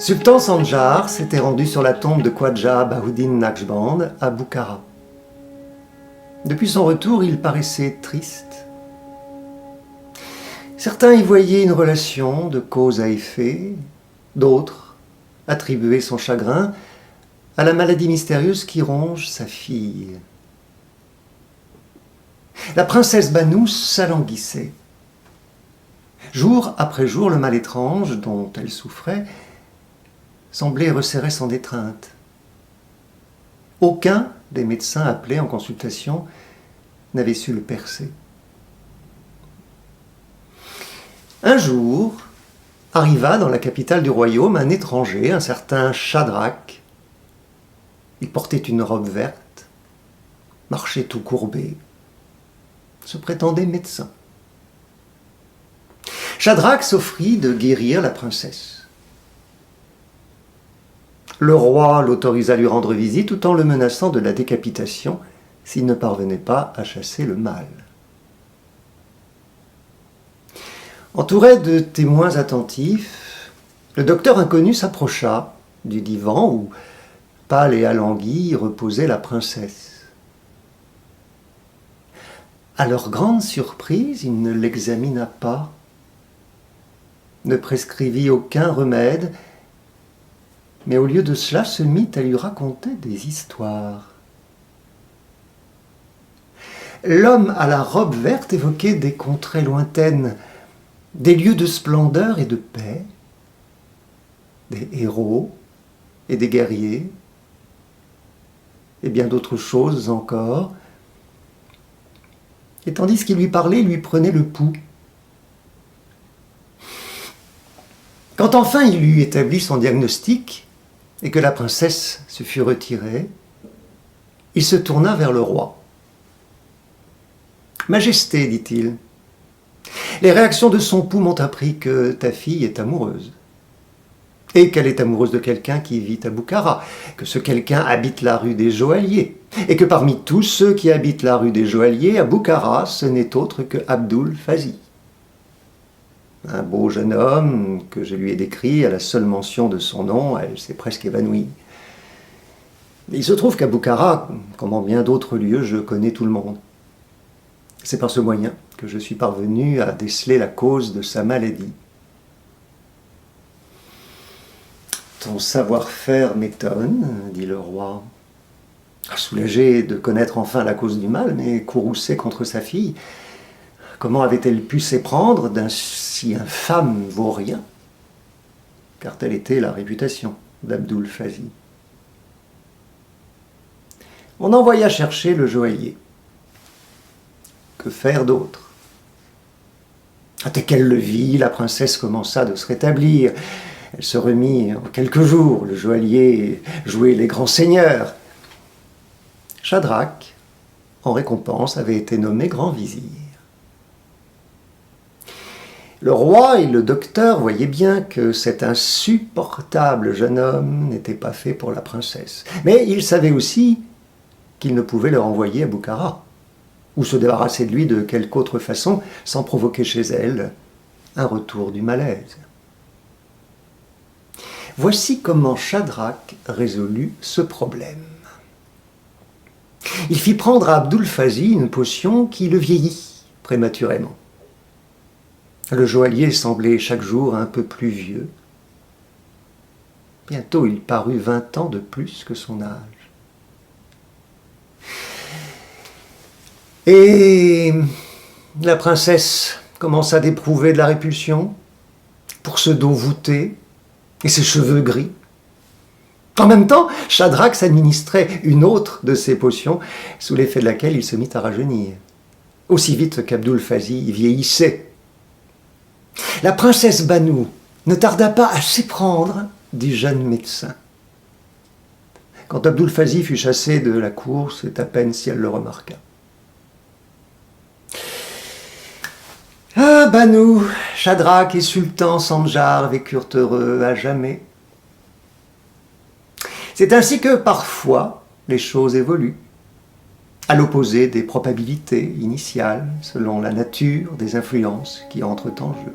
Sultan Sanjar s'était rendu sur la tombe de Khwaja Bahouddin Naqshband à Bukhara. Depuis son retour, il paraissait triste. Certains y voyaient une relation de cause à effet, d'autres attribuaient son chagrin à la maladie mystérieuse qui ronge sa fille. La princesse Banu s'alanguissait. Jour après jour, le mal étrange dont elle souffrait semblait resserrer son étreinte. Aucun des médecins appelés en consultation n'avait su le percer. Un jour, arriva dans la capitale du royaume un étranger, un certain Shadrach. Il portait une robe verte, marchait tout courbé, se prétendait médecin. Shadrach s'offrit de guérir la princesse. Le roi l'autorisa à lui rendre visite tout en le menaçant de la décapitation s'il ne parvenait pas à chasser le mal. Entouré de témoins attentifs, le docteur inconnu s'approcha du divan où, pâle et alanguie, reposait la princesse. À leur grande surprise, il ne l'examina pas, ne prescrivit aucun remède, mais au lieu de cela se mit à lui raconter des histoires. L'homme à la robe verte évoquait des contrées lointaines, des lieux de splendeur et de paix, des héros et des guerriers, et bien d'autres choses encore. Et tandis qu'il lui parlait, il lui prenait le pouls. Quand enfin il eut établi son diagnostic, et que la princesse se fut retirée, il se tourna vers le roi. « Majesté, dit-il, les réactions de son pouls m'ont appris que ta fille est amoureuse, et qu'elle est amoureuse de quelqu'un qui vit à Bukhara, que ce quelqu'un habite la rue des Joailliers, et que parmi tous ceux qui habitent la rue des Joailliers, à Bukhara, ce n'est autre que Abdul Fazi. Un beau jeune homme que je lui ai décrit, à la seule mention de son nom, elle s'est presque évanouie. Il se trouve qu'à Bukhara, comme en bien d'autres lieux, je connais tout le monde. C'est par ce moyen que je suis parvenu à déceler la cause de sa maladie. Ton savoir-faire m'étonne, dit le roi. Soulagé de connaître enfin la cause du mal, mais courroucé contre sa fille, comment avait-elle pu s'éprendre d'un si infâme vaurien? Car telle était la réputation d'Abdul Fazi. On envoya chercher le joaillier. Que faire d'autre? Dès qu'elle le vit, la princesse commença de se rétablir. Elle se remit en quelques jours. Le joaillier jouait les grands seigneurs. Shadrach, en récompense, avait été nommé grand vizir. Le roi et le docteur voyaient bien que cet insupportable jeune homme n'était pas fait pour la princesse. Mais ils savaient aussi qu'ils ne pouvaient le renvoyer à Bukhara, ou se débarrasser de lui de quelque autre façon, sans provoquer chez elle un retour du malaise. Voici comment Shadrach résolut ce problème. Il fit prendre à Abdul Fazi une potion qui le vieillit prématurément. Le joaillier semblait chaque jour un peu plus vieux. Bientôt, il parut 20 ans de plus que son âge. Et la princesse commença d'éprouver de la répulsion pour ce dos voûté et ses cheveux gris. En même temps, Shadrach s'administrait une autre de ses potions, sous l'effet de laquelle il se mit à rajeunir, aussi vite qu'Abdul Fazi vieillissait. La princesse Banu ne tarda pas à s'éprendre du jeune médecin. Quand Abdul Fazi fut chassé de la cour, c'est à peine si elle le remarqua. Ah, Banu, Shadrach et Sultan Sanjar vécurent heureux à jamais. C'est ainsi que, parfois, les choses évoluent, à l'opposé des probabilités initiales, selon la nature des influences qui entrent en jeu.